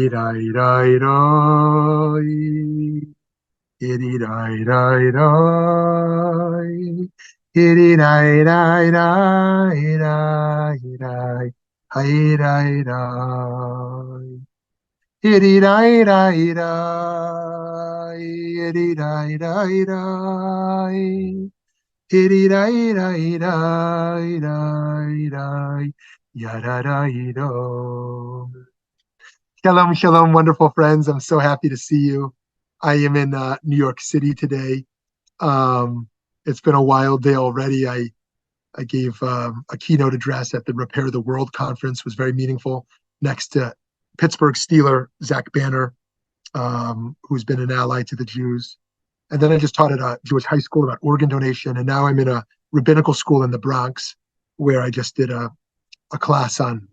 Rai rai rai, iri rai rai rai, iri rai rai rai rai rai, hai rai rai, iri rai rai rai, iri rai rai rai, iri rai rai rai rai rai, yara rai rai. Shalom, shalom, wonderful friends. I'm so happy to see you. I am in New York City today. Um, it's been a wild day already. I gave a keynote address at the Repair the World conference. It was very meaningful. Next to Pittsburgh Steeler Zach Banner, who's been an ally to the Jews. And then I just taught at a Jewish high school about organ donation. And now I'm in a rabbinical school in the Bronx, where I just did a class on,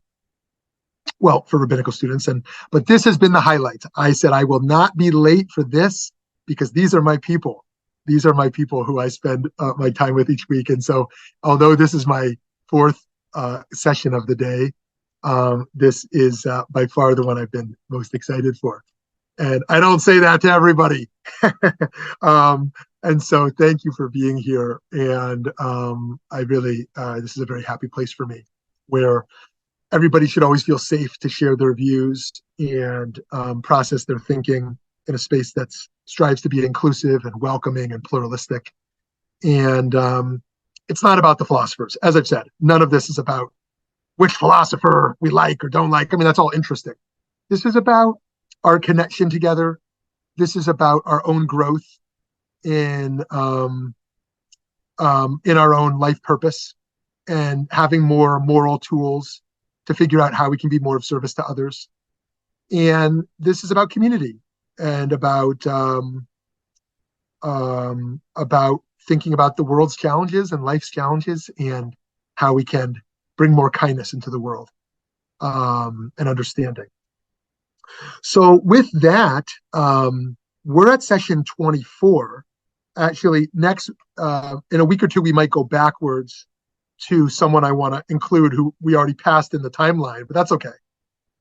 well, for rabbinical students. But this has been the highlight. I said I will not be late for this because these are my people. These are my people who I spend my time with each week. And so, although this is my fourth session of the day, this is by far the one I've been most excited for. And I don't say that to everybody. And so, thank you for being here. And I really, this is a very happy place for me, where everybody should always feel safe to share their views and process their thinking in a space that strives to be inclusive and welcoming and pluralistic. And it's not about the philosophers. As I've said, none of this is about which philosopher we like or don't like. I mean, that's all interesting. This is about our connection together. This is about our own growth in our own life purpose and having more moral tools to figure out how we can be more of service to others. And this is about community and about thinking about the world's challenges and life's challenges and how we can bring more kindness into the world and understanding. So with that, we're at session 24. Actually, next, in a week or two, we might go backwards to someone I want to include who we already passed in the timeline, but that's okay.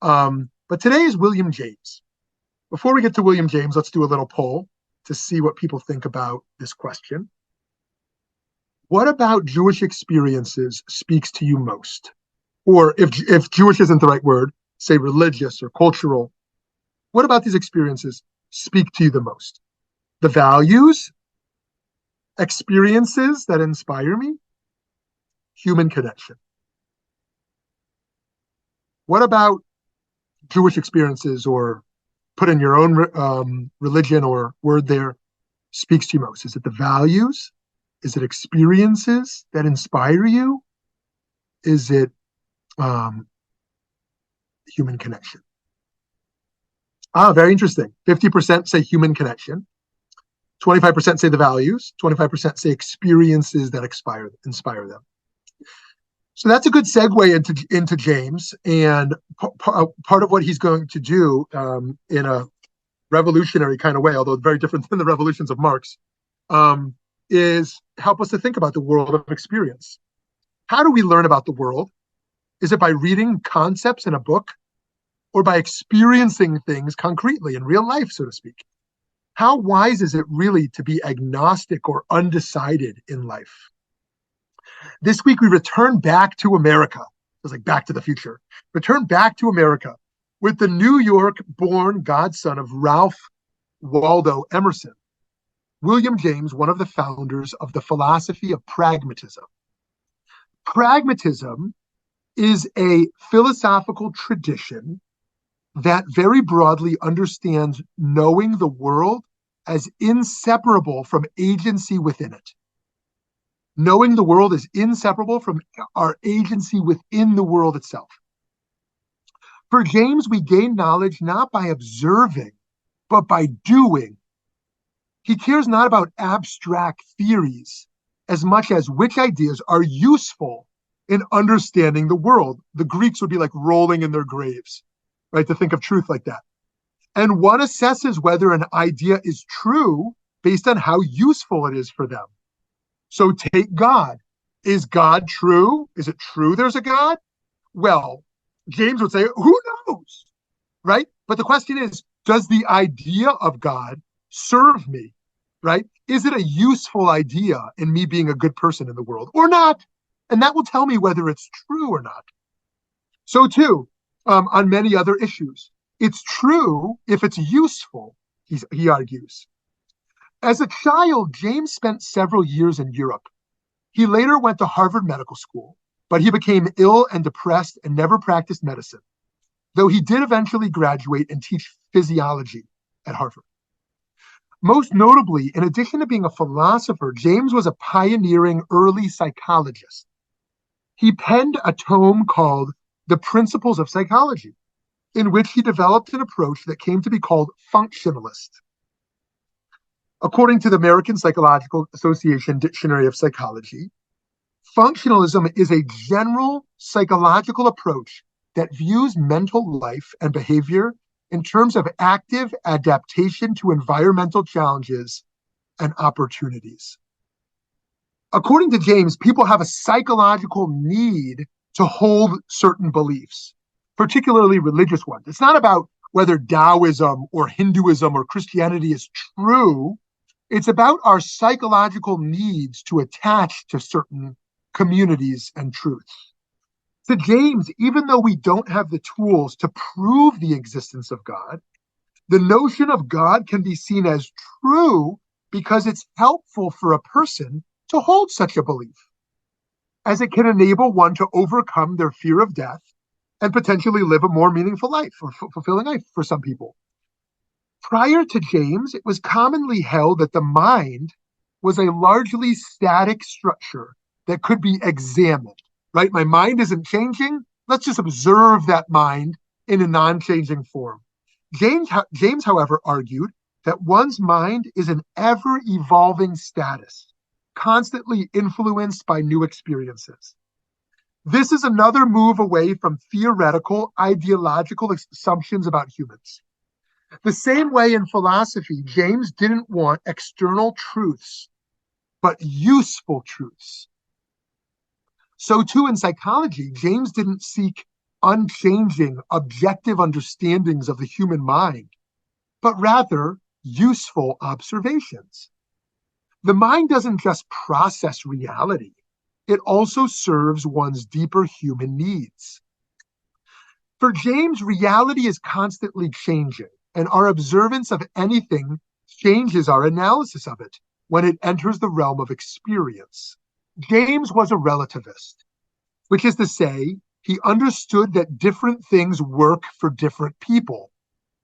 But today is William James. Before we get to William James, let's do a little poll to see what people think about this question. What about Jewish experiences speaks to you most? Or if Jewish isn't the right word, say religious or cultural. What about these experiences speak to you the most? The values, experiences that inspire me, human connection. What about Jewish experiences, or put in your own religion or word there, speaks to you most? Is it the values? Is it experiences that inspire you? Is it human connection? Very interesting. 50% say human connection. 25% say the values. 25% say experiences that inspire them. So that's a good segue into James, and part of what he's going to do in a revolutionary kind of way, although very different than the revolutions of Marx, is help us to think about the world of experience. How do we learn about the world? Is it by reading concepts in a book, or by experiencing things concretely in real life, so to speak? How wise is it really to be agnostic or undecided in life? This week, we return back to America. It was like Back to the Future. Return back to America with the New York-born godson of Ralph Waldo Emerson, William James, one of the founders of the philosophy of pragmatism. Pragmatism is a philosophical tradition that very broadly understands knowing the world as inseparable from agency within it. Knowing the world is inseparable from our agency within the world itself. For James, we gain knowledge not by observing, but by doing. He cares not about abstract theories as much as which ideas are useful in understanding the world. The Greeks would be like rolling in their graves, right, to think of truth like that. And one assesses whether an idea is true based on how useful it is for them. So take God. Is God true? Is it true there's a God? Well, James would say, who knows, right? But the question is, does the idea of God serve me, right? Is it a useful idea in me being a good person in the world or not? And that will tell me whether it's true or not. So too, on many other issues, it's true if it's useful, he argues. As a child, James spent several years in Europe. He later went to Harvard Medical School, but he became ill and depressed and never practiced medicine, though he did eventually graduate and teach physiology at Harvard. Most notably, in addition to being a philosopher, James was a pioneering early psychologist. He penned a tome called The Principles of Psychology, in which he developed an approach that came to be called functionalist. According to the American Psychological Association Dictionary of Psychology, functionalism is a general psychological approach that views mental life and behavior in terms of active adaptation to environmental challenges and opportunities. According to James, people have a psychological need to hold certain beliefs, particularly religious ones. It's not about whether Taoism or Hinduism or Christianity is true. It's about our psychological needs to attach to certain communities and truths. To James, even though we don't have the tools to prove the existence of God, the notion of God can be seen as true because it's helpful for a person to hold such a belief, as it can enable one to overcome their fear of death and potentially live a more meaningful life or fulfilling life for some people. Prior to James, it was commonly held that the mind was a largely static structure that could be examined, right? My mind isn't changing. Let's just observe that mind in a non-changing form. James, however, argued that one's mind is an ever-evolving status, constantly influenced by new experiences. This is another move away from theoretical, ideological assumptions about humans. The same way in philosophy, James didn't want external truths, but useful truths. So too in psychology, James didn't seek unchanging, objective understandings of the human mind, but rather useful observations. The mind doesn't just process reality, it also serves one's deeper human needs. For James, reality is constantly changing, and our observance of anything changes our analysis of it when it enters the realm of experience. James was a relativist, which is to say, he understood that different things work for different people.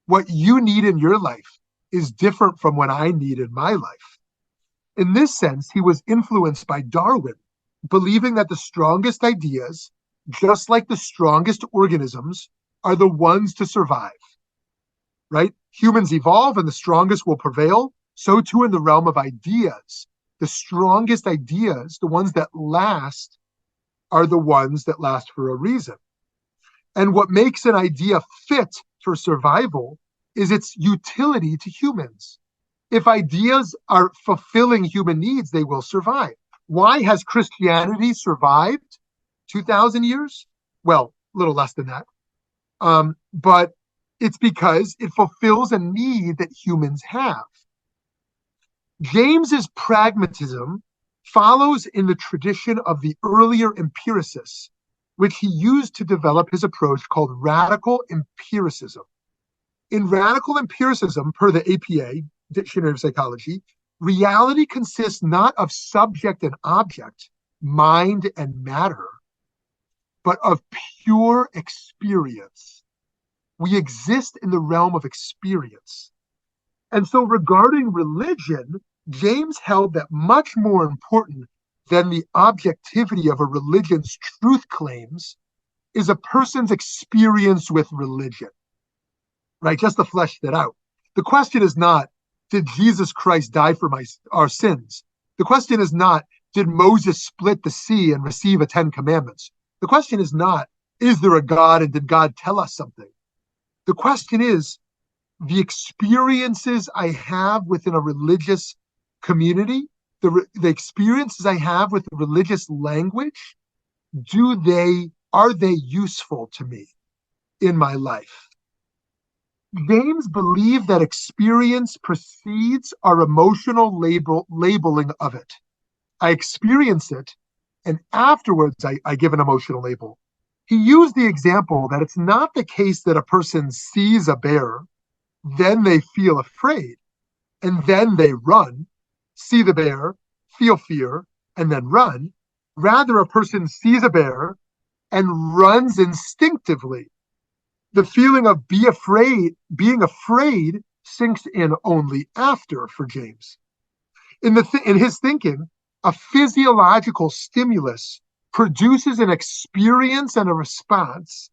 What you need in your life is different from what I need in my life. In this sense, he was influenced by Darwin, believing that the strongest ideas, just like the strongest organisms, are the ones to survive, right? Humans evolve and the strongest will prevail. So too in the realm of ideas. The strongest ideas, the ones that last, are the ones that last for a reason. And what makes an idea fit for survival is its utility to humans. If ideas are fulfilling human needs, they will survive. Why has Christianity survived 2,000 years? Well, a little less than that. But it's because it fulfills a need that humans have. James's pragmatism follows in the tradition of the earlier empiricists, which he used to develop his approach called radical empiricism. In radical empiricism, per the APA, Dictionary of Psychology, reality consists not of subject and object, mind and matter, but of pure experience. We exist in the realm of experience. And so regarding religion, James held that much more important than the objectivity of a religion's truth claims is a person's experience with religion, right? Just to flesh that out. The question is not, did Jesus Christ die for our sins? The question is not, did Moses split the sea and receive a 10 commandments? The question is not, is there a God and did God tell us something? The question is, the experiences I have within a religious community, the experiences I have with religious language, are they useful to me in my life? James believed that experience precedes our emotional labeling of it. I experience it, and afterwards I give an emotional label. He used the example that it's not the case that a person sees a bear, then they feel afraid, and then they run, see the bear, feel fear, and then run. Rather, a person sees a bear and runs instinctively. The feeling of being afraid sinks in only after for James. In his thinking, a physiological stimulus produces an experience and a response,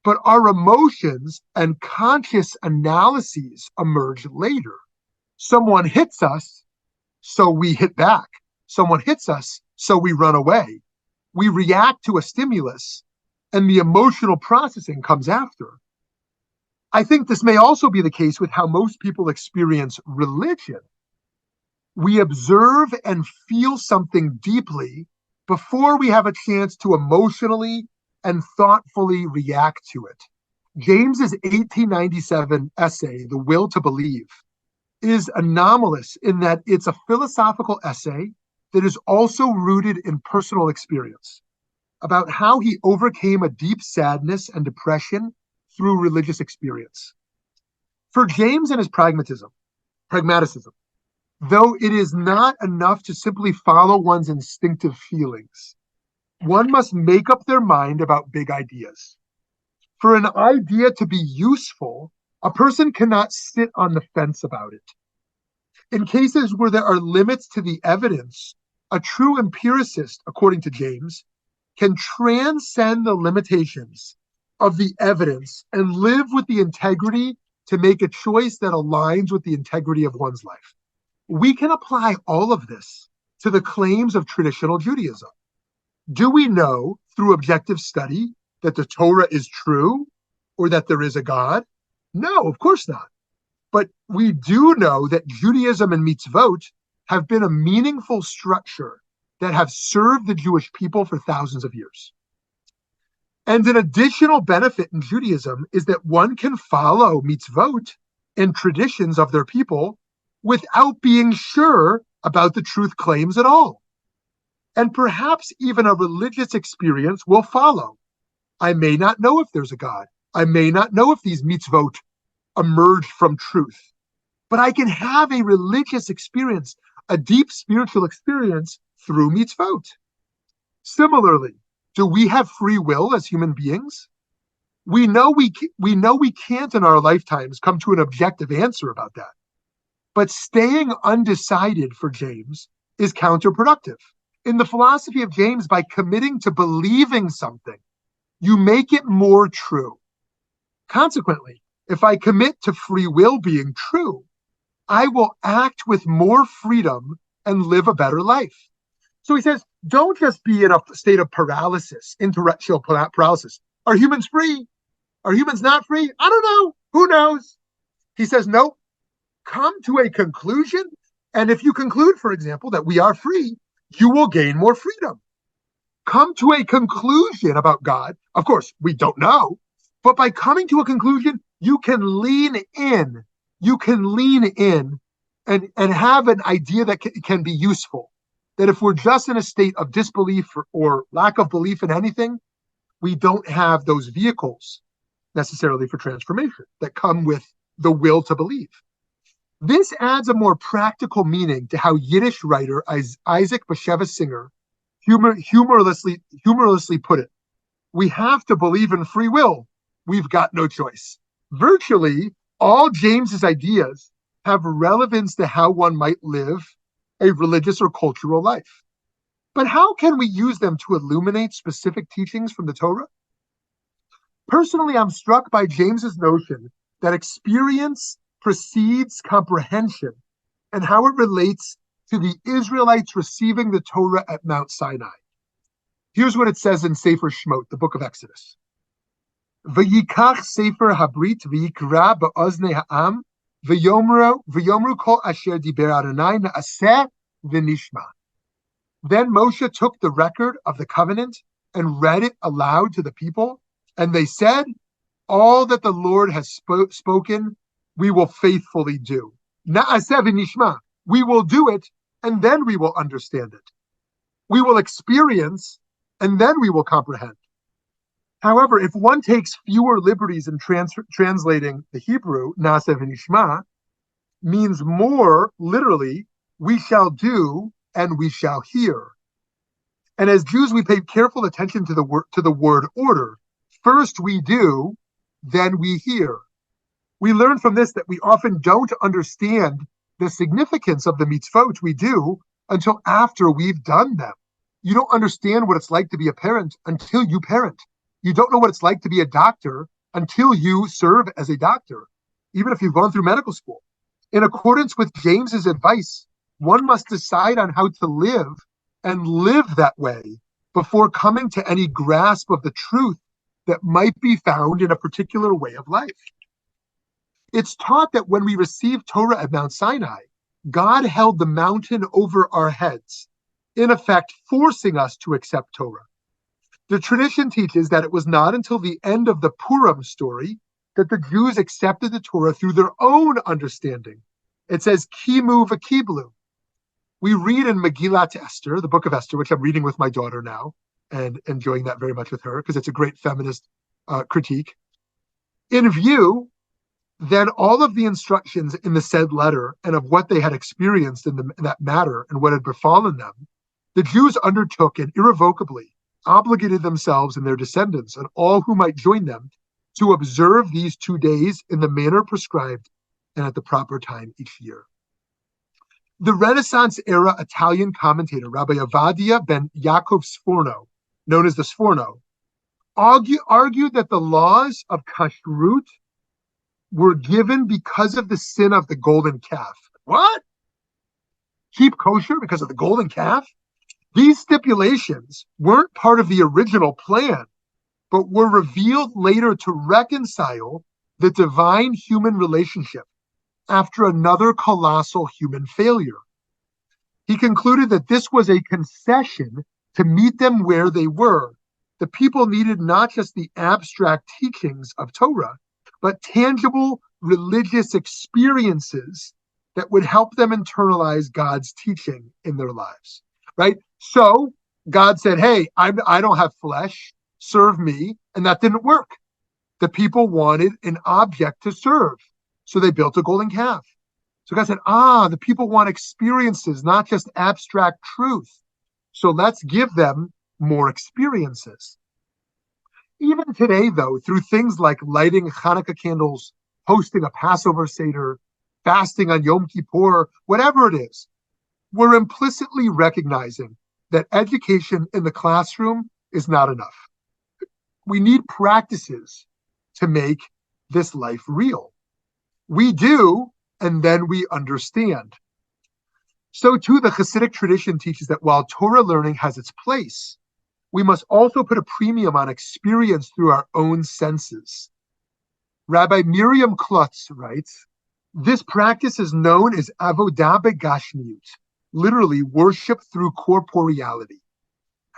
but our emotions and conscious analyses emerge later. Someone hits us, so we hit back. Someone hits us, so we run away. We react to a stimulus, and the emotional processing comes after. I think this may also be the case with how most people experience religion. We observe and feel something deeply before we have a chance to emotionally and thoughtfully react to it. James's 1897 essay, The Will to Believe, is anomalous in that it's a philosophical essay that is also rooted in personal experience about how he overcame a deep sadness and depression through religious experience. For James and his pragmatism, though it is not enough to simply follow one's instinctive feelings, one must make up their mind about big ideas. For an idea to be useful, a person cannot sit on the fence about it. In cases where there are limits to the evidence, a true empiricist, according to James, can transcend the limitations of the evidence and live with the integrity to make a choice that aligns with the integrity of one's life. We can apply all of this to the claims of traditional Judaism. Do we know through objective study that the Torah is true or that there is a God? No, of course not. But we do know that Judaism and mitzvot have been a meaningful structure that have served the Jewish people for thousands of years. And an additional benefit in Judaism is that one can follow mitzvot and traditions of their people without being sure about the truth claims at all. And perhaps even a religious experience will follow. I may not know if there's a God. I may not know if these mitzvot emerged from truth. But I can have a religious experience, a deep spiritual experience through mitzvot. Similarly, do we have free will as human beings? We know we can't in our lifetimes come to an objective answer about that. But staying undecided for James is counterproductive. In the philosophy of James, by committing to believing something, you make it more true. Consequently, if I commit to free will being true, I will act with more freedom and live a better life. So he says, don't just be in a state of paralysis, intellectual paralysis. Are humans free? Are humans not free? I don't know. Who knows? He says, no, come to a conclusion. And if you conclude, for example, that we are free, you will gain more freedom. Come to a conclusion about God. Of course, we don't know. But by coming to a conclusion, you can lean in. You can lean in and have an idea that can be useful. That if we're just in a state of disbelief or lack of belief in anything, we don't have those vehicles necessarily for transformation that come with the will to believe. This adds a more practical meaning to how Yiddish writer Isaac Bashevis Singer humorously put it. We have to believe in free will. We've got no choice. Virtually all James's ideas have relevance to how one might live a religious or cultural life. But how can we use them to illuminate specific teachings from the Torah? Personally, I'm struck by James's notion that experience precedes comprehension and how it relates to the Israelites receiving the Torah at Mount Sinai. Here's what it says in Sefer Shmot, the book of Exodus. V'yikach Sefer Habrit v'yikra ba'oznei ha'am v'yomru kol asher diber Adonai na'aseh v'nishma. Then Moshe took the record of the covenant and read it aloud to the people, and they said, all that the Lord has spoken, we will faithfully do. Na'aseh v'nishma. We will do it, and then we will understand it. We will experience, and then we will comprehend. However, if one takes fewer liberties in translating the Hebrew, Na'aseh v'nishma, means more literally, we shall do and we shall hear. And as Jews, we pay careful attention to the word order. First we do, then we hear. We learn from this that we often don't understand the significance of the mitzvot we do until after we've done them. You don't understand what it's like to be a parent until you parent. You don't know what it's like to be a doctor until you serve as a doctor, even if you've gone through medical school. In accordance with James's advice, one must decide on how to live and live that way before coming to any grasp of the truth that might be found in a particular way of life. It's taught that when we received Torah at Mount Sinai, God held the mountain over our heads, in effect forcing us to accept Torah. The tradition teaches that it was not until the end of the Purim story that the Jews accepted the Torah through their own understanding. It says, Kimu v'kiblu. We read in Megillat Esther, the book of Esther, which I'm reading with my daughter now and enjoying that very much with her because it's a great feminist critique. In view, then all of the instructions in the said letter and of what they had experienced in that matter and what had befallen them, the Jews undertook and irrevocably obligated themselves and their descendants and all who might join them to observe these 2 days in the manner prescribed and at the proper time each year. The Renaissance-era Italian commentator, Rabbi Avadia ben Yaakov Sforno, known as the Sforno, argued that the laws of kashrut were given because of the sin of the golden calf. What? Keep kosher because of the golden calf? These stipulations weren't part of the original plan, but were revealed later to reconcile the divine-human relationship after another colossal human failure. He concluded that this was a concession to meet them where they were. The people needed not just the abstract teachings of Torah, but tangible religious experiences that would help them internalize God's teaching in their lives, right? So God said, hey, I don't have flesh, serve me, and that didn't work. The people wanted an object to serve, so they built a golden calf. So God said, the people want experiences, not just abstract truth. So let's give them more experiences. Even today, though, through things like lighting Hanukkah candles, hosting a Passover Seder, fasting on Yom Kippur, whatever it is, we're implicitly recognizing that education in the classroom is not enough. We need practices to make this life real. We do, and then we understand. So too, the Hasidic tradition teaches that while Torah learning has its place, we must also put a premium on experience through our own senses. Rabbi Miriam Klotz writes, this practice is known as avodah begashmiut, literally worship through corporeality,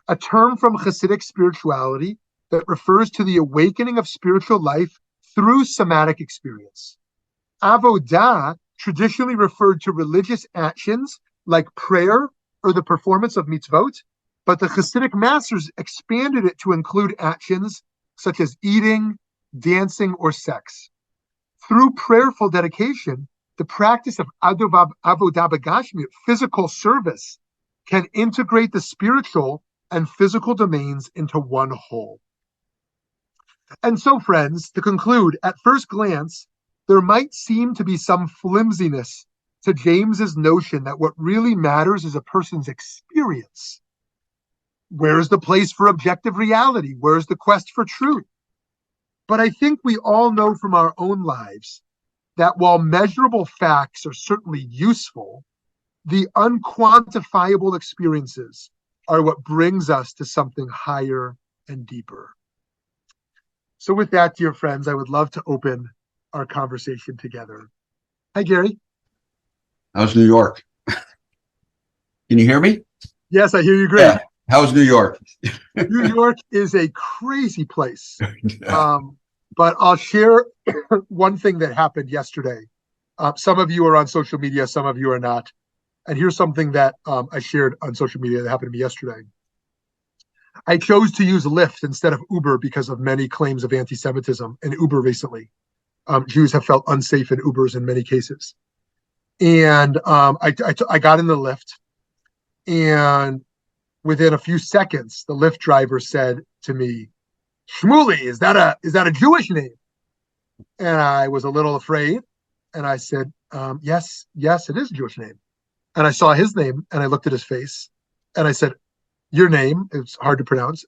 a term from Hasidic spirituality that refers to the awakening of spiritual life through somatic experience. Avodah traditionally referred to religious actions like prayer or the performance of mitzvot, but the Hasidic masters expanded it to include actions such as eating, dancing, or sex. Through prayerful dedication, the practice of avodah begashmiut, physical service, can integrate the spiritual and physical domains into one whole. And so, friends, to conclude, at first glance, there might seem to be some flimsiness to James's notion that what really matters is a person's experience. Where's the place for objective reality? Where's the quest for truth? But I think we all know from our own lives that while measurable facts are certainly useful, the unquantifiable experiences are what brings us to something higher and deeper. So with that, dear friends, I would love to open our conversation together. Hi, Gary. How's New York? Can you hear me? Yes, I hear you great. Yeah. How's New York? New York is a crazy place. But I'll share one thing that happened yesterday. Some of you are on social media, some of you are not. And here's something that I shared on social media that happened to me yesterday. I chose to use Lyft instead of Uber because of many claims of anti-Semitism in Uber recently. Jews have felt unsafe in Ubers in many cases. And I got in the Lyft, and within a few seconds, the Lyft driver said to me, "Shmuly, is that a Jewish name?" And I was a little afraid, and I said, "Yes, it is a Jewish name." And I saw his name, and I looked at his face, and I said, "Your name, it's hard to pronounce,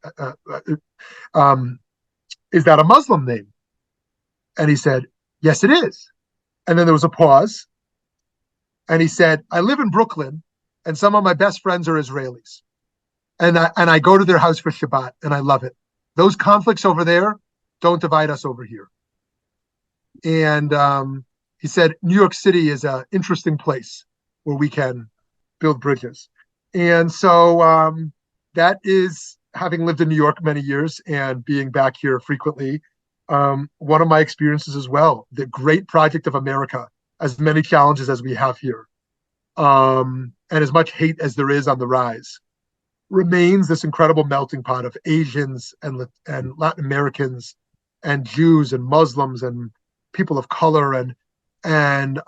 um, is that a Muslim name?" And he said, "Yes, it is." And then there was a pause, and he said, "I live in Brooklyn, and some of my best friends are Israelis, and I go to their house for Shabbat, and I love it. Those conflicts over there don't divide us over here." And he said, "New York City is an interesting place where we can build bridges." And so that is, having lived in New York many years and being back here frequently, one of my experiences as well. The great project of America, as many challenges as we have here, and as much hate as there is on the rise, remains this incredible melting pot of Asians and Latin Americans and Jews and Muslims and people of color, and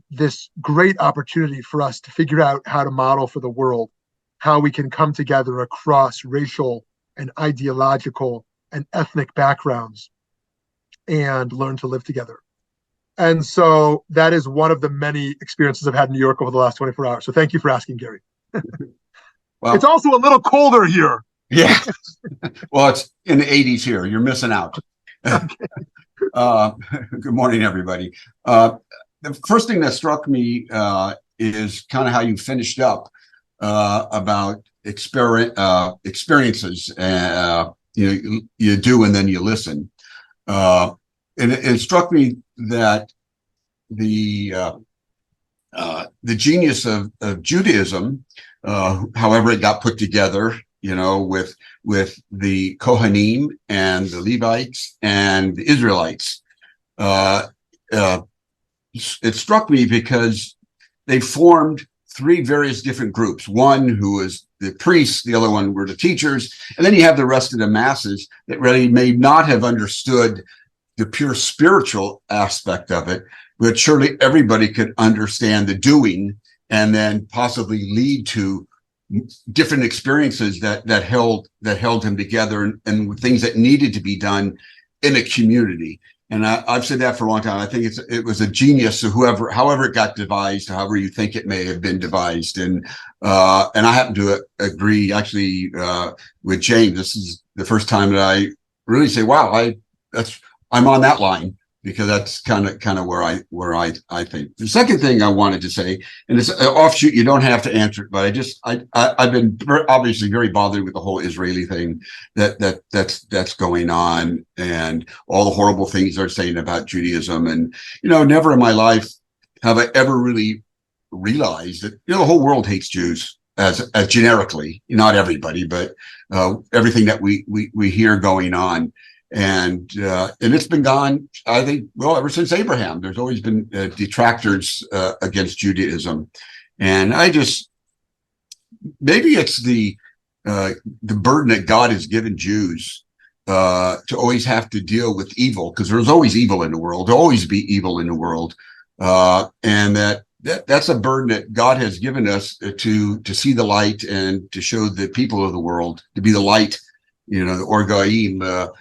this great opportunity for us to figure out how to model for the world how we can come together across racial and ideological and ethnic backgrounds and learn to live together. And so that is one of the many experiences I've had in New York over the last 24 hours. So thank you for asking, Gary. Well, it's also a little colder here. Yeah. Well, it's in the 80s here. You're missing out. Good morning, everybody. The first thing that struck me is kind of how you finished up about experiences. You do, and then you listen. And it struck me that the genius of Judaism, however it got put together, with the Kohanim and the Levites and the Israelites, it struck me because they formed three various different groups. One who was the priests, the other one were the teachers, and then you have the rest of the masses that really may not have understood the pure spiritual aspect of it, but surely everybody could understand the doing and then possibly lead to different experiences that held him together and things that needed to be done in a community. And I've said that for a long time. I think it was a genius of however it got devised, however you think it may have been devised. And I happen to agree actually with James. This is the first time that I really say, wow, I'm on that line, because that's kind of where I think. The second thing I wanted to say, and it's an offshoot, you don't have to answer it, but I've been obviously very bothered with the whole Israeli thing that's going on, and all the horrible things they're saying about Judaism. And never in my life have I ever really realized that the whole world hates Jews as generically, not everybody, but everything that we hear going on. And it's been gone, I think, ever since Abraham. There's always been detractors against Judaism, and maybe it's the burden that God has given Jews to always have to deal with evil, because there's always evil in the world. There'll always be evil in the world, and that's a burden that God has given us to see the light and to show the people of the world to be the light, the Orgaim.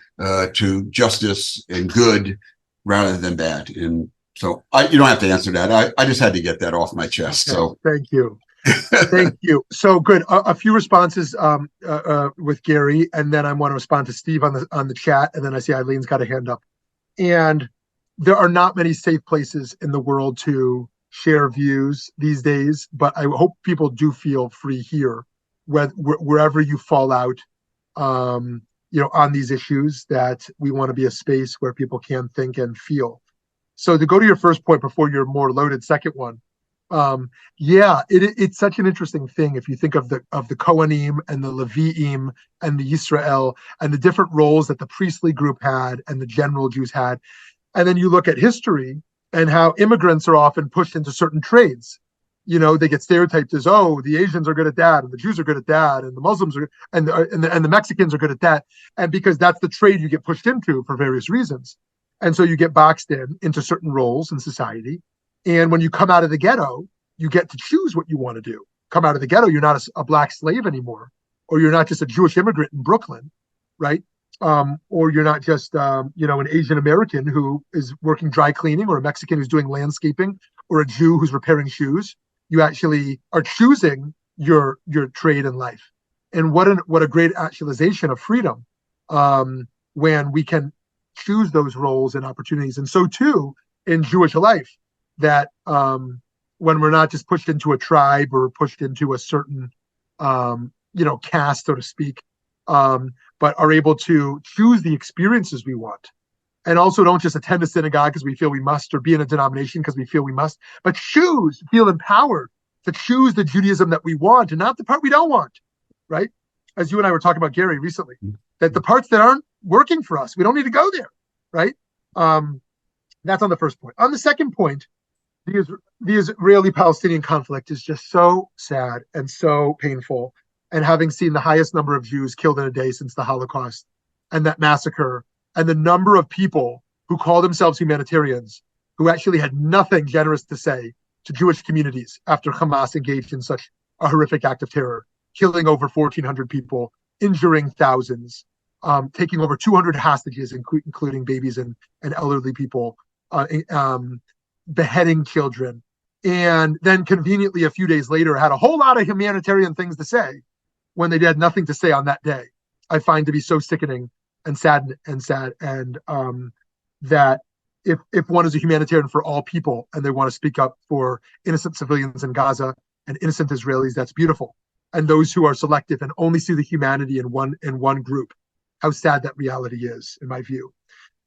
To justice and good rather than bad. And so you don't have to answer that. I just had to get that off my chest. Okay. So thank you. Thank you. So good. A few responses with Gary, and then I want to respond to Steve on the chat, and then I see Eileen's got a hand up. And there are not many safe places in the world to share views these days, but I hope people do feel free here, wherever you fall out. On these issues, that we want to be a space where people can think and feel. So to go to your first point before your more loaded second one, Yeah, it's such an interesting thing if you think of the Kohanim and the Leviim and the Yisrael and the different roles that the priestly group had and the general Jews had. And then you look at history and how immigrants are often pushed into certain trades. They get stereotyped as, oh, the Asians are good at that, and the Jews are good at that, and the Muslims are, and the Mexicans are good at that, and because that's the trade you get pushed into for various reasons, and so you get boxed into certain roles in society. And when you come out of the ghetto, you get to choose what you want to do. Come out of the ghetto, you're not a black slave anymore, or you're not just a Jewish immigrant in Brooklyn, right? Or you're not just an Asian American who is working dry cleaning, or a Mexican who's doing landscaping, or a Jew who's repairing shoes. You actually are choosing your trade in life, and what a great actualization of freedom when we can choose those roles and opportunities. And so too in Jewish life, that when we're not just pushed into a tribe or pushed into a certain caste, so to speak, but are able to choose the experiences we want. And also don't just attend a synagogue because we feel we must, or be in a denomination because we feel we must, but feel empowered to choose the Judaism that we want and not the part we don't want, right? As you and I were talking about, Gary, recently, that the parts that aren't working for us, we don't need to go there, right? That's on the first point. On the second point, the Israeli-Palestinian conflict is just so sad and so painful. And having seen the highest number of Jews killed in a day since the Holocaust, and that massacre, and the number of people who call themselves humanitarians who actually had nothing generous to say to Jewish communities after Hamas engaged in such a horrific act of terror, killing over 1,400 people, injuring thousands, taking over 200 hostages, including babies and elderly people, beheading children, and then conveniently a few days later had a whole lot of humanitarian things to say when they had nothing to say on that day. I find to be so sickening and sad, and that if one is a humanitarian for all people and they want to speak up for innocent civilians in Gaza and innocent Israelis, that's beautiful. And those who are selective and only see the humanity in one group, how sad that reality is, in my view.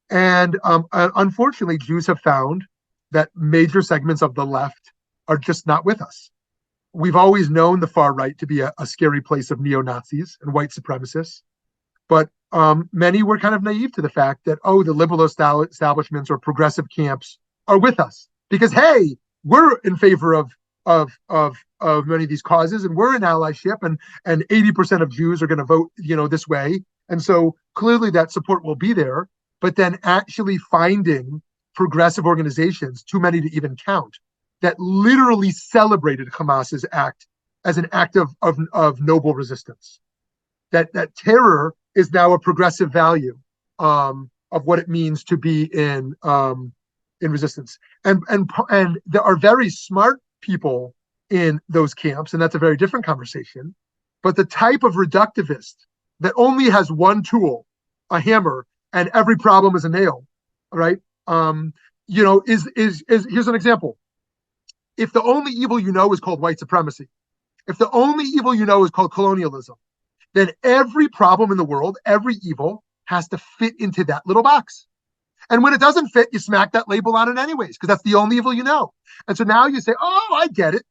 And unfortunately, Jews have found that major segments of the left are just not with us. We've always known the far right to be a scary place of neo-Nazis and white supremacists, but many were kind of naive to the fact that, the liberal establishments or progressive camps are with us because, hey, we're in favor of many of these causes, and we're in allyship, and 80% of Jews are going to vote, this way, and so clearly that support will be there. But then actually finding progressive organizations, too many to even count, that literally celebrated Hamas's act as an act of noble resistance. That terror is now a progressive value of what it means to be in resistance. And there are very smart people in those camps, and that's a very different conversation. But the type of reductivist that only has one tool, a hammer, and every problem is a nail, right? Is here's an example. If the only evil you know is called white supremacy, if the only evil you know is called colonialism, then every problem in the world, every evil, has to fit into that little box. And when it doesn't fit, you smack that label on it anyways, because that's the only evil you know. And so now you say, oh, I get it.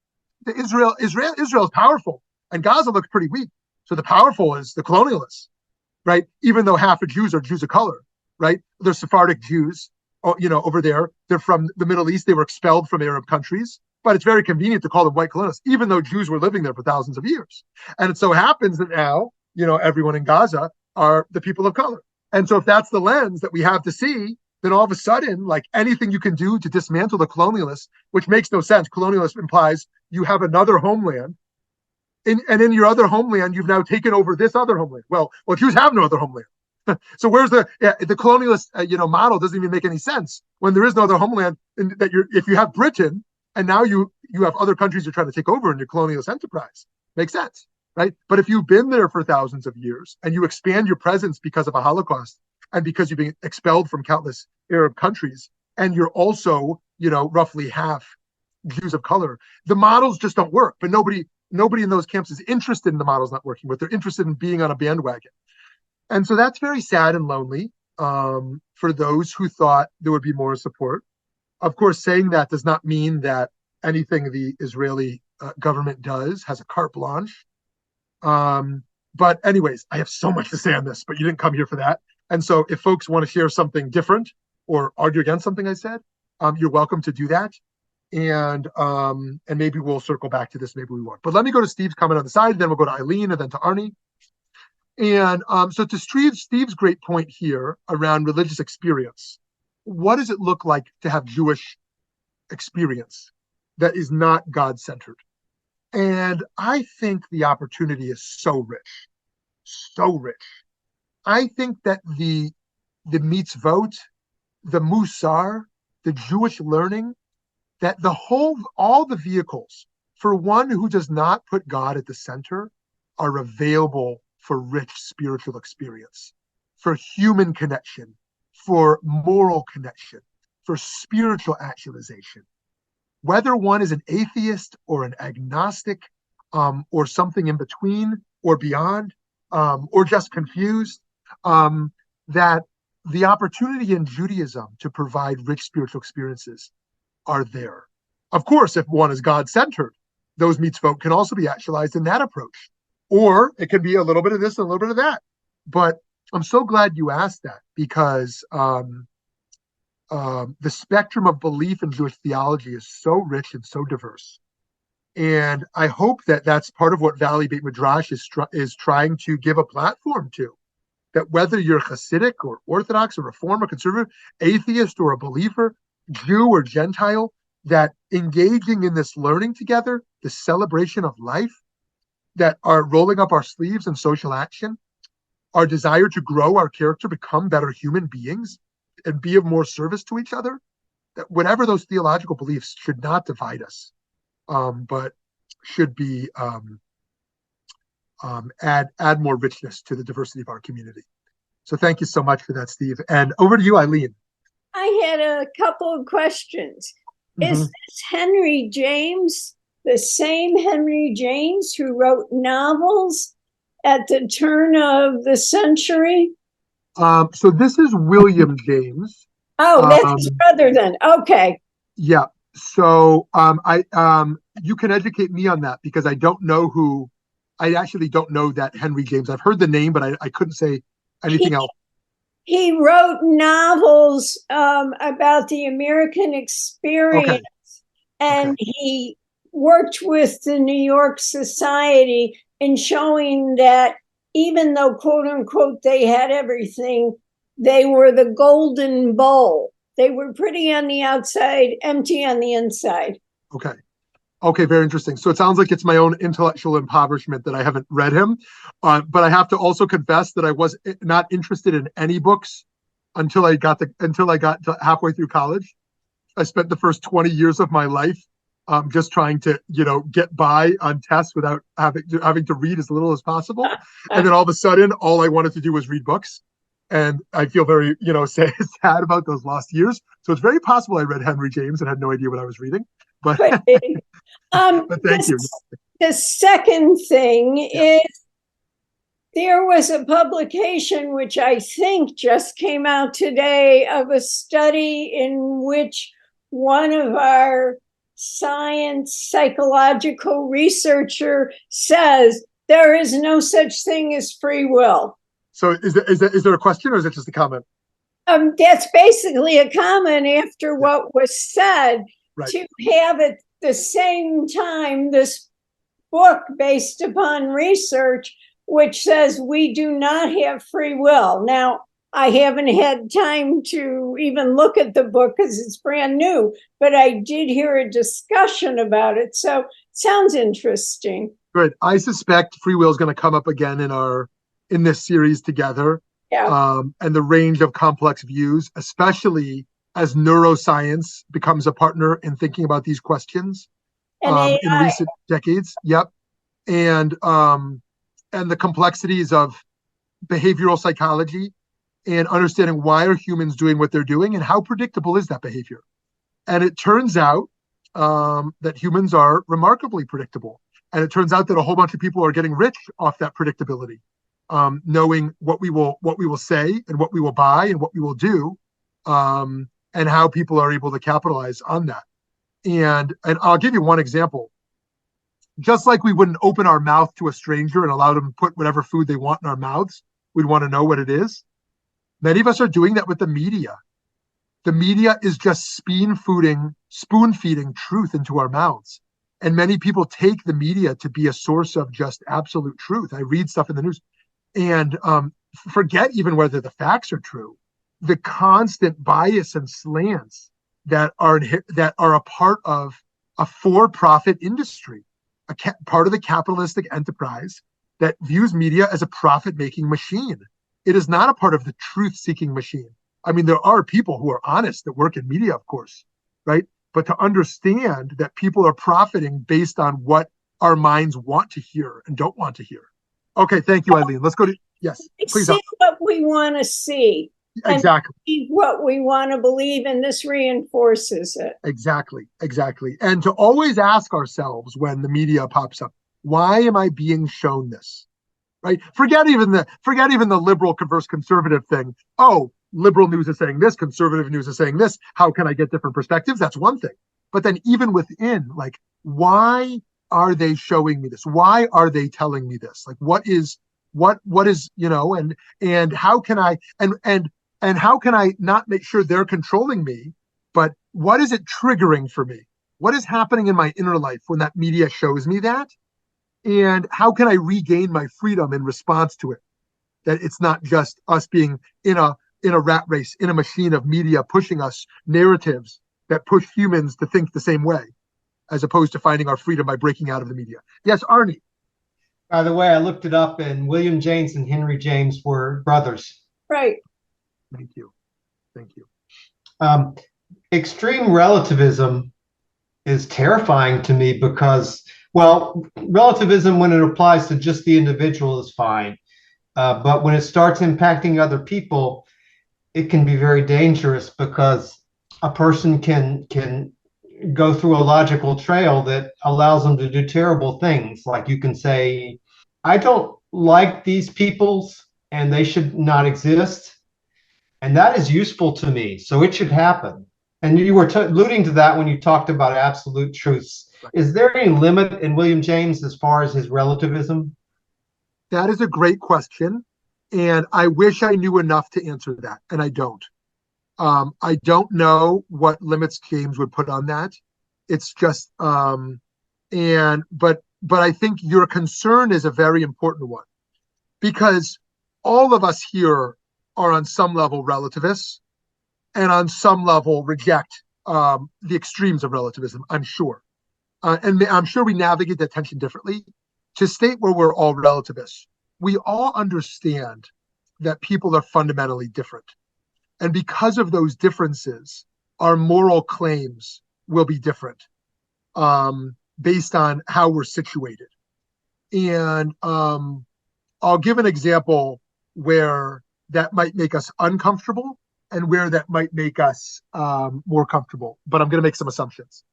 Israel is powerful, and Gaza looks pretty weak. So the powerful is the colonialists, right? Even though half of Jews are Jews of color, right? They're Sephardic Jews, over there. They're from the Middle East. They were expelled from Arab countries. But it's very convenient to call them white colonialists, even though Jews were living there for thousands of years. And it so happens that now, everyone in Gaza are the people of color. And so if that's the lens that we have to see, then all of a sudden, like anything you can do to dismantle the colonialists, which makes no sense. Colonialist implies you have another homeland. And in your other homeland, you've now taken over this other homeland. Well, Jews have no other homeland. So where's the colonialist, model doesn't even make any sense when there is no other homeland. If you have Britain, and now you have other countries you're trying to take over in your colonialist enterprise. Makes sense, right? But if you've been there for thousands of years and you expand your presence because of a Holocaust and because you've been expelled from countless Arab countries, and you're also, roughly half Jews of color, the models just don't work. But nobody in those camps is interested in the models not working, but they're interested in being on a bandwagon. And so that's very sad and lonely for those who thought there would be more support. Of course, saying that does not mean that anything the Israeli government does has a carte blanche. But anyways, I have so much to say on this, but you didn't come here for that. And so if folks want to share something different or argue against something I said, you're welcome to do that. And maybe we'll circle back to this, maybe we won't. But let me go to Steve's comment on the side, then we'll go to Eileen and then to Arnie. And so to Steve's great point here around religious experience, what does it look like to have Jewish experience that is not God-centered? And I think the opportunity is so rich, so rich. I think that the mitzvot, the musar, the Jewish learning, that all the vehicles for one who does not put God at the center are available for rich spiritual experience, for human connection, for moral connection, for spiritual actualization. Whether one is an atheist or an agnostic, or something in between or beyond, or just confused, that the opportunity in Judaism to provide rich spiritual experiences are there. Of course, if one is God-centered, those mitzvot can also be actualized in that approach. Or it can be a little bit of this and a little bit of that. But I'm so glad you asked that, because the spectrum of belief in Jewish theology is so rich and so diverse. And I hope that that's part of what Valley Beit Midrash is trying to give a platform to. That whether you're Hasidic or Orthodox or Reform or Conservative, atheist or a believer, Jew or Gentile, that engaging in this learning together, the celebration of life, that are rolling up our sleeves in social action, our desire to grow our character, become better human beings, and be of more service to each other, that whatever those theological beliefs should not divide us, but should be add more richness to the diversity of our community. So thank you so much for that, Steve. And over to you, Eileen. I had a couple of questions. Mm-hmm. Is this Henry James the same Henry James who wrote novels at the turn of the century? So this is William James. Oh, that's his brother then. Okay. Yeah. So you can educate me on that, because I actually don't know that Henry James. I've heard the name, but I couldn't say anything else. He wrote novels about the American experience, okay. And he worked with the New York Society in showing that even though, quote unquote, they had everything, they were the golden bowl. They were pretty on the outside, empty on the inside. Okay, very interesting. So it sounds like it's my own intellectual impoverishment that I haven't read him. But I have to also confess that I was not interested in any books until I got to halfway through college. I spent the first 20 years of my life just trying to, get by on tests without having to read as little as possible. And then all of a sudden, all I wanted to do was read books. And I feel very, sad about those lost years. So it's very possible I read Henry James and had no idea what I was reading. But thank you. The second thing is, there was a publication which I think just came out today of a study in which one of our science psychological researcher says there is no such thing as free will. So is there a question, or is it just a comment? That's basically a comment after what was said. Right. To have at the same time this book based upon research which says we do not have free will. Now, I haven't had time to even look at the book because it's brand new, but I did hear a discussion about it. So it sounds interesting. Good. I suspect free will is going to come up again in this series together. Yeah. And the range of complex views, especially as neuroscience becomes a partner in thinking about these questions in recent decades. Yep. And the complexities of behavioral psychology and understanding why are humans doing what they're doing and how predictable is that behavior. And it turns out that humans are remarkably predictable. And it turns out that a whole bunch of people are getting rich off that predictability, knowing what we will say and what we will buy and what we will do, and how people are able to capitalize on that. And I'll give you one example. Just like we wouldn't open our mouth to a stranger and allow them to put whatever food they want in our mouths, we'd want to know what it is. Many of us are doing that with the media. The media is just spoon feeding truth into our mouths. And many people take the media to be a source of just absolute truth. I read stuff in the news and forget even whether the facts are true. The constant bias and slants that are a part of a for-profit industry, part of the capitalistic enterprise that views media as a profit-making machine. It is not a part of the truth-seeking machine. I mean, there are people who are honest that work in media, of course, right? But to understand that people are profiting based on what our minds want to hear and don't want to hear. Okay, thank you, Eileen. Let's go to, yes, please. See what we want to see. Exactly. And what we want to believe, and this reinforces it. Exactly. And to always ask ourselves when the media pops up, why am I being shown this? Right? Forget even the liberal versus conservative thing. Oh, liberal news is saying this, conservative news is saying this. How can I get different perspectives? That's one thing. But then even within, like, why are they showing me this? Why are they telling me this? Like, what is, and how can I, and how can I not make sure they're controlling me, but what is it triggering for me? What is happening in my inner life when that media shows me that? And how can I regain my freedom in response to it? That it's not just us being in a rat race, in a machine of media pushing us narratives that push humans to think the same way, as opposed to finding our freedom by breaking out of the media. Yes, Arnie. By the way, I looked it up, and William James and Henry James were brothers. Right. Thank you. Extreme relativism is terrifying to me because, well, relativism when it applies to just the individual is fine. But when it starts impacting other people, it can be very dangerous because a person can go through a logical trail that allows them to do terrible things. Like you can say, I don't like these peoples and they should not exist. And that is useful to me. So it should happen. And you were alluding to that when you talked about absolute truths. Is there any limit in William James as far as his relativism? That is a great question. And I wish I knew enough to answer that. And I don't. I don't know what limits James would put on that. It's just, but I think your concern is a very important one, because all of us here are on some level relativists and on some level reject the extremes of relativism, I'm sure. And I'm sure we navigate that tension differently. To state where we're all relativists, we all understand that people are fundamentally different. And because of those differences, our moral claims will be different based on how we're situated. And I'll give an example where that might make us uncomfortable and where that might make us more comfortable. But I'm going to make some assumptions.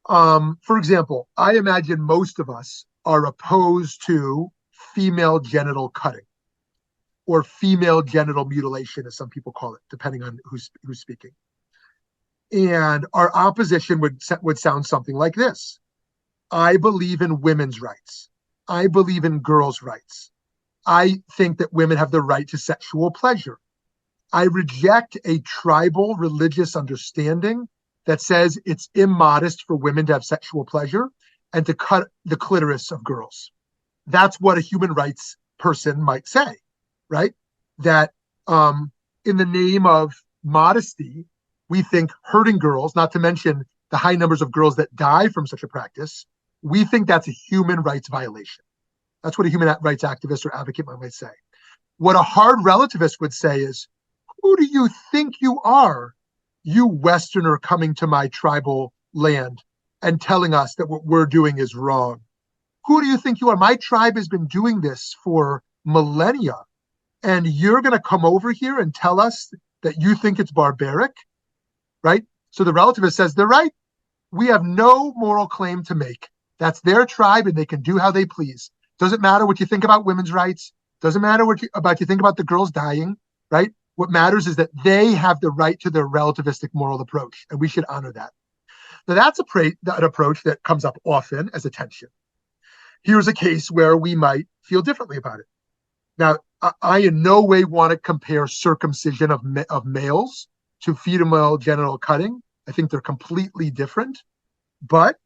For example, I imagine most of us are opposed to female genital cutting, or female genital mutilation, as some people call it, depending on who's speaking. And our opposition would sound something like this. I believe in women's rights. I believe in girls' rights. I think that women have the right to sexual pleasure. I reject a tribal religious understanding that says it's immodest for women to have sexual pleasure and to cut the clitoris of girls. That's what a human rights person might say, right? That in the name of modesty, we think hurting girls, not to mention the high numbers of girls that die from such a practice, we think that's a human rights violation. That's what a human rights activist or advocate might say. What a hard relativist would say is, who do you think you are, you Westerner coming to my tribal land and telling us that what we're doing is wrong? Who do you think you are? My tribe has been doing this for millennia, and you're going to come over here and tell us that you think it's barbaric, right? So the relativist says, they're right. We have no moral claim to make. That's their tribe, and they can do how they please. Doesn't matter what you think about women's rights. Doesn't matter what you think about the girls dying, right? What matters is that they have the right to their relativistic moral approach, and we should honor that. Now, that's an approach that comes up often as a tension. Here's a case where we might feel differently about it. Now, I in no way want to compare circumcision of males to female genital cutting. I think they're completely different. But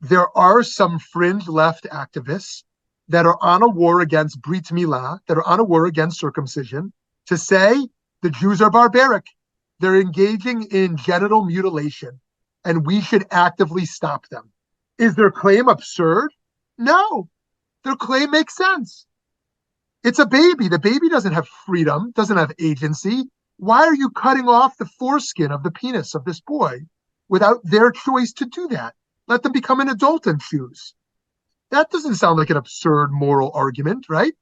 there are some fringe left activists that are on a war against Brit Milah, that are on a war against circumcision, to say the Jews are barbaric. They're engaging in genital mutilation, and we should actively stop them. Is their claim absurd? No. Their claim makes sense. It's a baby. The baby doesn't have freedom, doesn't have agency. Why are you cutting off the foreskin of the penis of this boy without their choice to do that? Let them become an adult and choose. That doesn't sound like an absurd moral argument, right?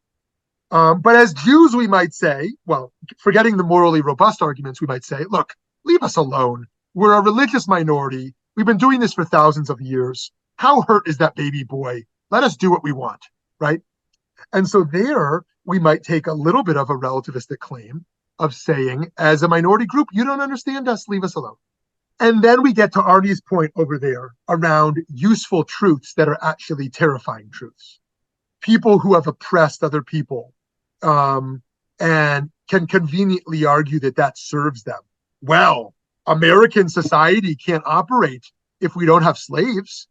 But as Jews, we might say, well, forgetting the morally robust arguments, we might say, look, leave us alone. We're a religious minority. We've been doing this for thousands of years. How hurt is that baby boy? Let us do what we want, right? And so there, we might take a little bit of a relativistic claim of saying, as a minority group, you don't understand us, leave us alone. And then we get to Arnie's point over there around useful truths that are actually terrifying truths. People who have oppressed other people and can conveniently argue that that serves them. Well, American society can't operate if we don't have slaves.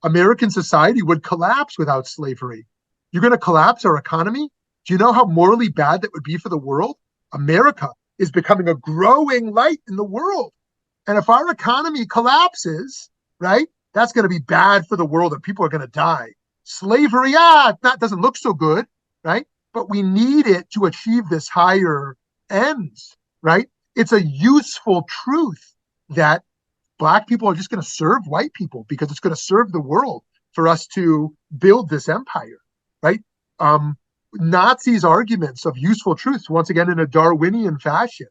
American society would collapse without slavery. You're going to collapse our economy? Do you know how morally bad that would be for the world? America is becoming a growing light in the world. And if our economy collapses, right, that's going to be bad for the world and people are going to die. Slavery, that doesn't look so good, right? But we need it to achieve this higher ends, right? It's a useful truth that Black people are just going to serve white people because it's going to serve the world for us to build this empire, right? Nazis' arguments of useful truths, once again, in a Darwinian fashion,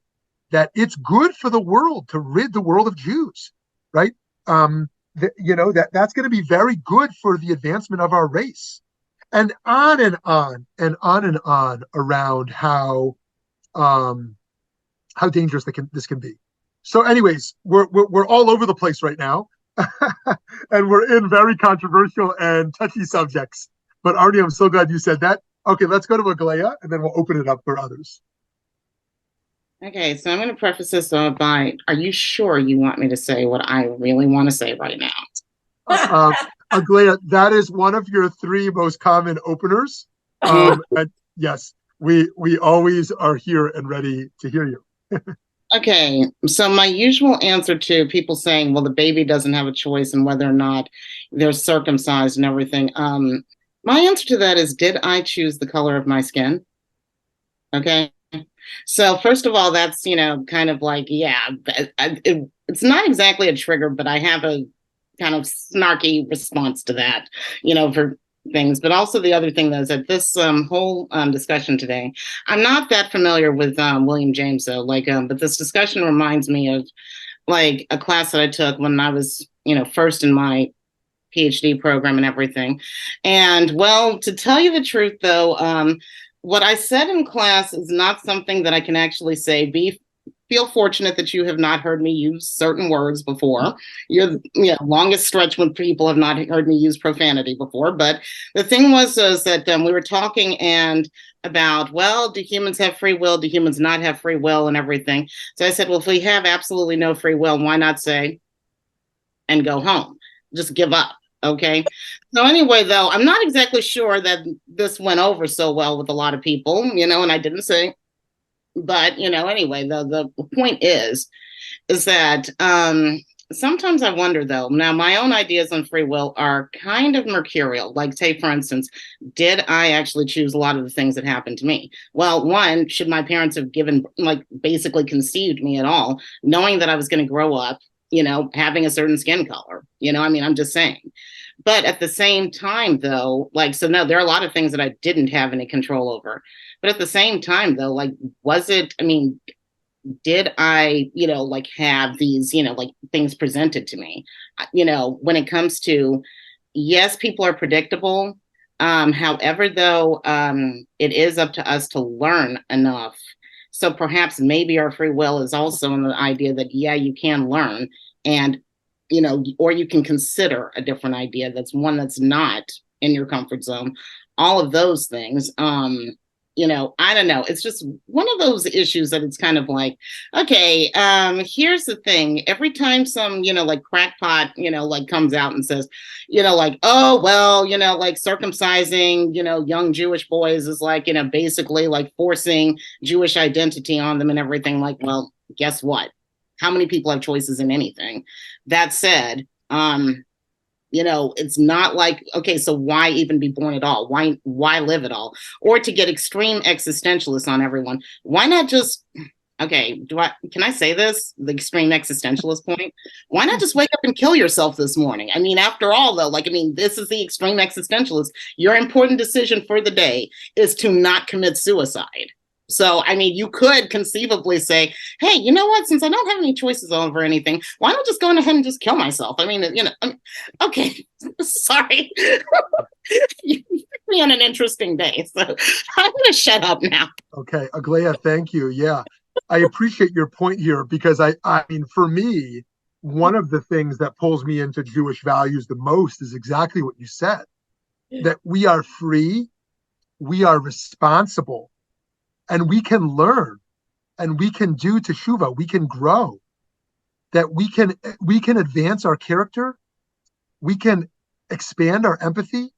that it's good for the world to rid the world of Jews, right? That's going to be very good for the advancement of our race, and on and on and on and on around how dangerous this can be. So, anyways, we're all over the place right now, and we're in very controversial and touchy subjects. But Arnie, I'm so glad you said that. Okay, let's go to Aglaia, and then we'll open it up for others. Okay, so I'm going to preface this by, are you sure you want me to say what I really want to say right now? Aglaia, that is one of your 3 most common openers. And yes, we always are here and ready to hear you. Okay, so my usual answer to people saying, well, the baby doesn't have a choice in whether or not they're circumcised and everything. My answer to that is, did I choose the color of my skin? Okay. So first of all, that's, kind of like, it's not exactly a trigger, but I have a kind of snarky response to that, for things. But also the other thing is that this whole discussion today, I'm not that familiar with William James, though, but this discussion reminds me of like a class that I took when I was, first in my PhD program and everything. And well, to tell you the truth, though, what I said in class is not something that I can actually say. Feel fortunate that you have not heard me use certain words before. You're the longest stretch when people have not heard me use profanity before. But the thing was that we were talking and about, well, do humans have free will? Do humans not have free will and everything? So I said, well, if we have absolutely no free will, why not say and go home? Just give up. Okay. So anyway, though, I'm not exactly sure that this went over so well with a lot of people, and I didn't say, but, anyway, the point is that sometimes I wonder, though, now my own ideas on free will are kind of mercurial. Like, say, for instance, did I actually choose a lot of the things that happened to me? Well, one, should my parents have basically conceived me at all, knowing that I was going to grow up, having a certain skin color, I'm just saying. But at the same time, though, no, there are a lot of things that I didn't have any control over. But at the same time, though, did I, have these, things presented to me? When it comes to, yes, people are predictable. However, though, it is up to us to learn enough. So perhaps maybe our free will is also in the idea that, yeah, you can learn. And or you can consider a different idea that's one that's not in your comfort zone. All of those things. I don't know. It's just one of those issues that it's kind of like, okay, here's the thing. Every time some, like crackpot, like comes out and says, like, oh, well, like circumcising, young Jewish boys is like, basically like forcing Jewish identity on them and everything. Like, well, guess what? How many people have choices in anything? That said, it's not like, okay, so why even be born at all? Why live at all? Or to get extreme existentialist on everyone, why not just, okay, can I say this? The extreme existentialist point. Why not just wake up and kill yourself this morning? I mean, after all, though, this is the extreme existentialist. Your important decision for the day is to not commit suicide. So, I mean, you could conceivably say, hey, you know what? Since I don't have any choices over anything, why not just go ahead and just kill myself? I mean, okay, sorry. You put me on an interesting day. So I'm going to shut up now. Okay, Aglaia, thank you. Yeah, I appreciate your point here because I mean, for me, one of the things that pulls me into Jewish values the most is exactly what you said, that we are free, we are responsible, and we can learn, and we can do teshuvah, we can grow, that we can advance our character, we can expand our empathy,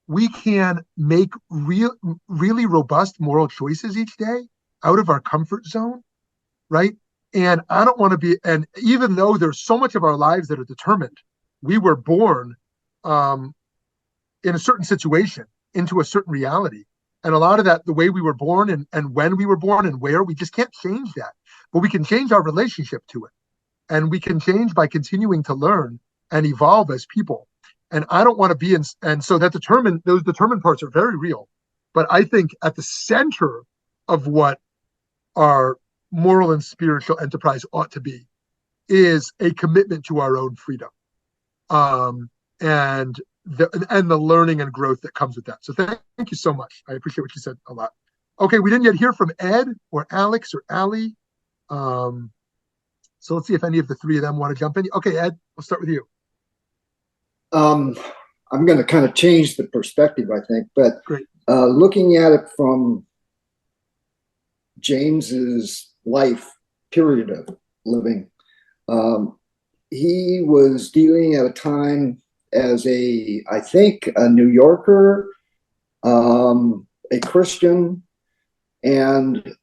we can make really robust moral choices each day out of our comfort zone, right? And I don't want to be, and even though there's so much of our lives that are determined, we were born in a certain situation, into a certain reality. And a lot of that, the way we were born and when we were born and where, we just can't change that. But we can change our relationship to it. And we can change by continuing to learn and evolve as people. And I don't want to be in, and so those determined parts are very real. But I think at the center of what our moral and spiritual enterprise ought to be is a commitment to our own freedom. And the learning and growth that comes with that. So thank you so much. I appreciate what you said a lot. Okay, we didn't yet hear from Ed or Alex or Ali. So let's see if any of the three of them want to jump in. Okay, Ed, we'll start with you. I'm going to kind of change the perspective, I think, but Great. Looking at it from James's life period of living, he was dealing at a time as I think a New Yorker, a Christian, and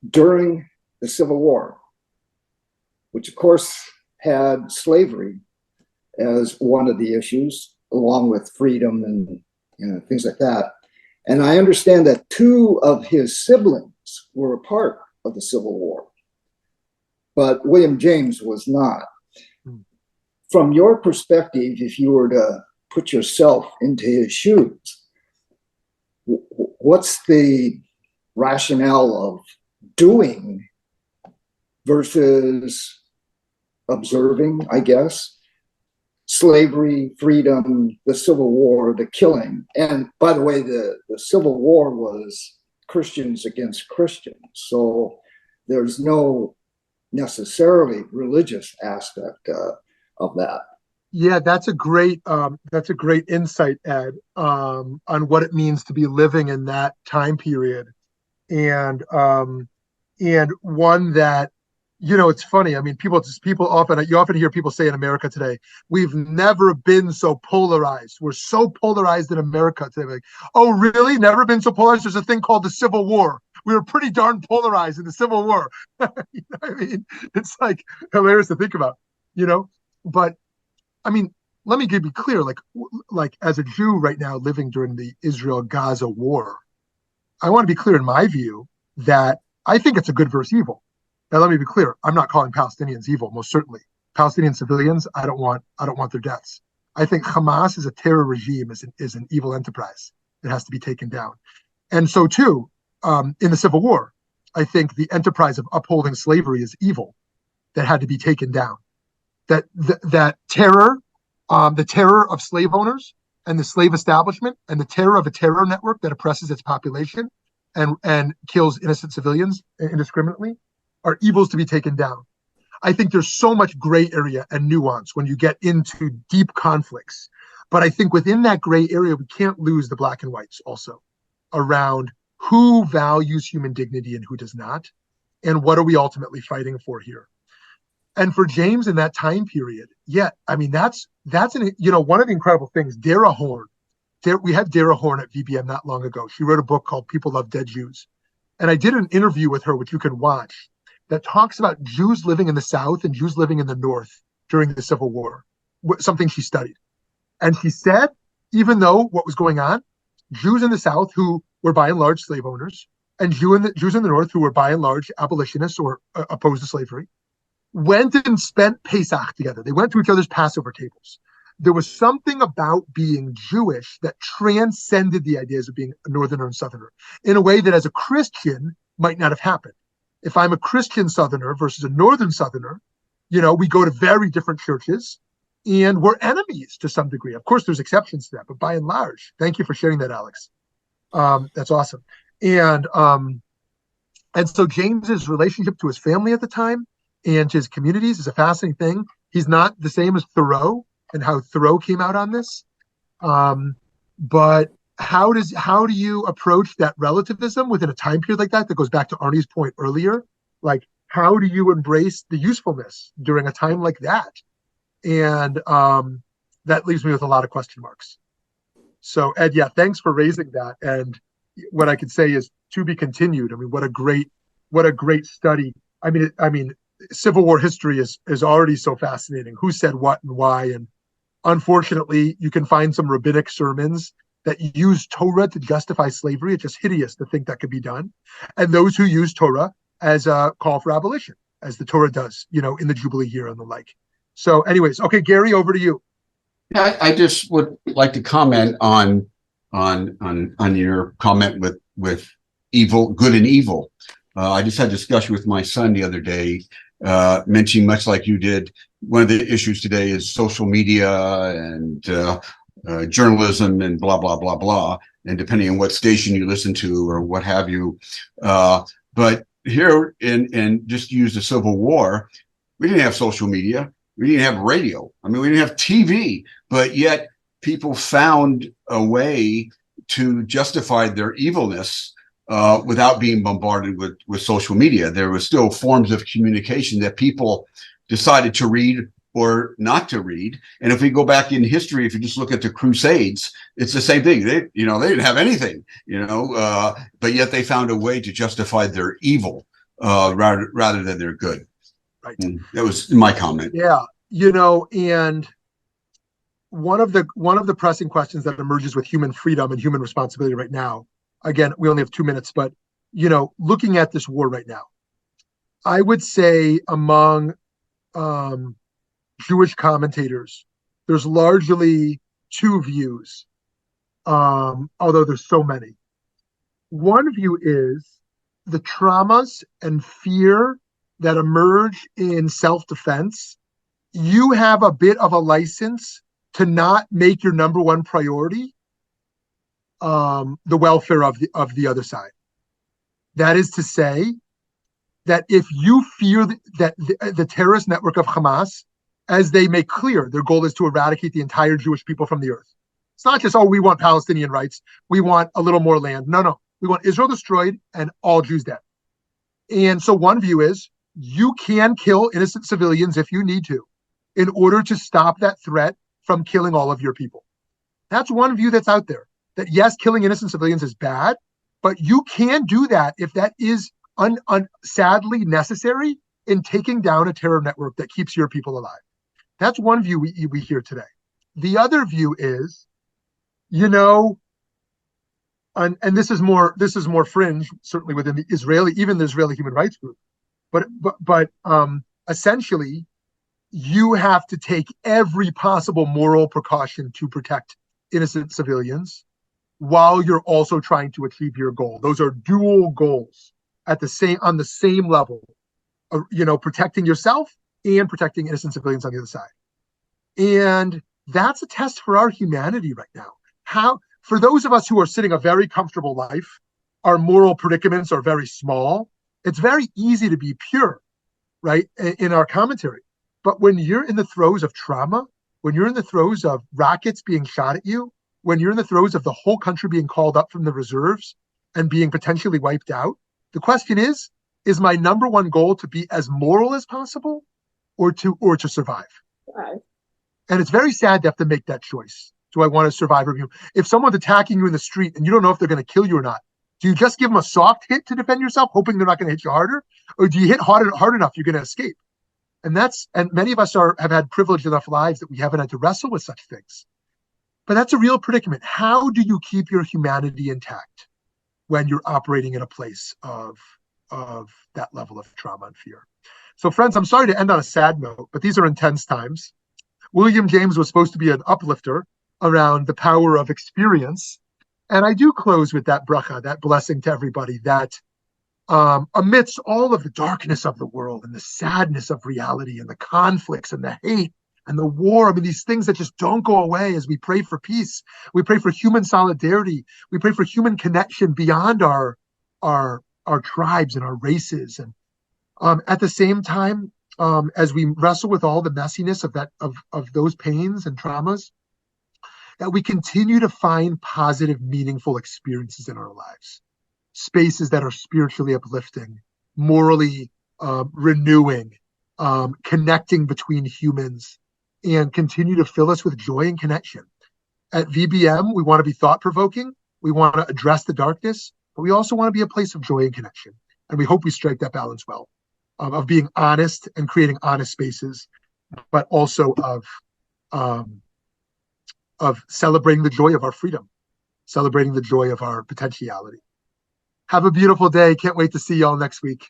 during the Civil War, which of course had slavery as one of the issues, along with freedom and things like that. And I understand that two of his siblings were a part of the Civil War, but William James was not. From your perspective, if you were to put yourself into his shoes, what's the rationale of doing versus observing, I guess, slavery, freedom, the Civil War, the killing? And by the way, the Civil War was Christians against Christians. So there's no necessarily religious aspect of that. Yeah, that's a great insight, Ed, on what it means to be living in that time period, and one that, it's funny. I mean, you often hear people say in America today, we've never been so polarized. We're so polarized in America today. Like, oh, really? Never been so polarized? There's a thing called the Civil War. We were pretty darn polarized in the Civil War. I mean, it's like hilarious to think about, But I mean, let me be clear. Like as a Jew right now living during the Israel-Gaza war, I want to be clear in my view that I think it's a good versus evil. Now, let me be clear. I'm not calling Palestinians evil. Most certainly, Palestinian civilians, I don't want their deaths. I think Hamas is a terror regime, is an evil enterprise. It has to be taken down. And so too, in the Civil War, I think the enterprise of upholding slavery is evil that had to be taken down. That terror, the terror of slave owners and the slave establishment, and the terror of a terror network that oppresses its population and kills innocent civilians indiscriminately, are evils to be taken down. I think there's so much gray area and nuance when you get into deep conflicts. But I think within that gray area, we can't lose the black and whites also around who values human dignity and who does not, and what are we ultimately fighting for here. And for James in that time period, yeah, I mean, that's an, one of the incredible things. Dara Horn, we had Dara Horn at VBM not long ago. She wrote a book called People Love Dead Jews. And I did an interview with her, which you can watch, that talks about Jews living in the South and Jews living in the North during the Civil War, something she studied. And she said, even though what was going on, Jews in the South who were by and large slave owners, and Jews in the North who were by and large abolitionists or opposed to slavery, went and spent Pesach together. They went to each other's Passover tables. There was something about being Jewish that transcended the ideas of being a Northerner and Southerner in a way that as a Christian might not have happened. If I'm a Christian Southerner versus a Northern Southerner, we go to very different churches and we're enemies to some degree. Of course, there's exceptions to that, but by and large, thank you for sharing that, Alex. That's awesome. And so James's relationship to his family at the time and to his communities is a fascinating thing. He's not the same as Thoreau and how Thoreau came out on this. But how do you approach that relativism within a time period like that goes back to Arnie's point earlier? Like, how do you embrace the usefulness during a time like that? And that leaves me with a lot of question marks. So Ed, yeah, thanks for raising that. And what I could say is to be continued. I mean, what a great study. I mean, Civil War history is already so fascinating. Who said what and why? And unfortunately, you can find some rabbinic sermons that use Torah to justify slavery. It's just hideous to think that could be done. And those who use Torah as a call for abolition, as the Torah does, in the Jubilee year and the like. So anyways, okay, Gary, over to you. Yeah, I just would like to comment on your comment with evil, good and evil. I just had a discussion with my son the other day, mentioning much like you did. One of the issues today is social media and journalism and blah, blah, blah, blah. And depending on what station you listen to or what have you. But here and just use the Civil War, we didn't have social media. We didn't have radio. I mean, we didn't have TV, but yet people found a way to justify their evilness without being bombarded with social media. There were still forms of communication that people decided to read or not to read. And if we go back in history, if you just look at the Crusades, it's the same thing. They didn't have anything, but yet they found a way to justify their evil rather than their good. Right. That was my comment. Yeah, and one of the pressing questions that emerges with human freedom and human responsibility right now, again, we only have 2 minutes, but looking at this war right now, I would say among Jewish commentators, there's largely two views, although there's so many. One view is the traumas and fear that emerge in self-defense. You have a bit of a license to not make your number one priority the welfare of the other side. That is to say that if you fear that the terrorist network of Hamas, as they make clear, their goal is to eradicate the entire Jewish people from the earth. It's not just, we want Palestinian rights. We want a little more land. No. We want Israel destroyed and all Jews dead. And so one view is you can kill innocent civilians if you need to in order to stop that threat from killing all of your people. That's one view that's out there, that yes, killing innocent civilians is bad, but you can do that if that is sadly necessary in taking down a terror network that keeps your people alive. That's one view we hear today. The other view is, and this is more fringe, certainly within the Israeli human rights group, but essentially, you have to take every possible moral precaution to protect innocent civilians while you're also trying to achieve your goal. Those are dual goals on the same level, protecting yourself and protecting innocent civilians on the other side. And that's a test for our humanity right now. For those of us who are sitting a very comfortable life, our moral predicaments are very small. It's very easy to be pure. right, in our commentary. But when you're in the throes of trauma, when you're in the throes of rockets being shot at you, when you're in the throes of the whole country being called up from the reserves and being potentially wiped out, the question is my number one goal to be as moral as possible or to survive? Right. And it's very sad to have to make that choice. Do I want to survive or you? If someone's attacking you in the street and you don't know if they're going to kill you or not, do you just give them a soft hit to defend yourself, hoping they're not going to hit you harder? Or do you hit hard enough you're going to escape? And many of us have had privileged enough lives that we haven't had to wrestle with such things. But that's a real predicament. How do you keep your humanity intact when you're operating in a place of that level of trauma and fear? So friends, I'm sorry to end on a sad note, but these are intense times. William James was supposed to be an uplifter around the power of experience. And I do close with that bracha, that blessing to everybody, that amidst all of the darkness of the world and the sadness of reality and the conflicts and the hate and the war, I mean, these things that just don't go away, as we pray for peace, we pray for human solidarity, we pray for human connection beyond our tribes and our races. And at the same time, as we wrestle with all the messiness of those pains and traumas, that we continue to find positive, meaningful experiences in our lives, spaces that are spiritually uplifting, morally renewing, connecting between humans, and continue to fill us with joy and connection. At VBM, we want to be thought-provoking, we want to address the darkness, but we also want to be a place of joy and connection. And we hope we strike that balance well, of being honest and creating honest spaces, but also of celebrating the joy of our freedom, celebrating the joy of our potentiality. Have a beautiful day. Can't wait to see y'all next week.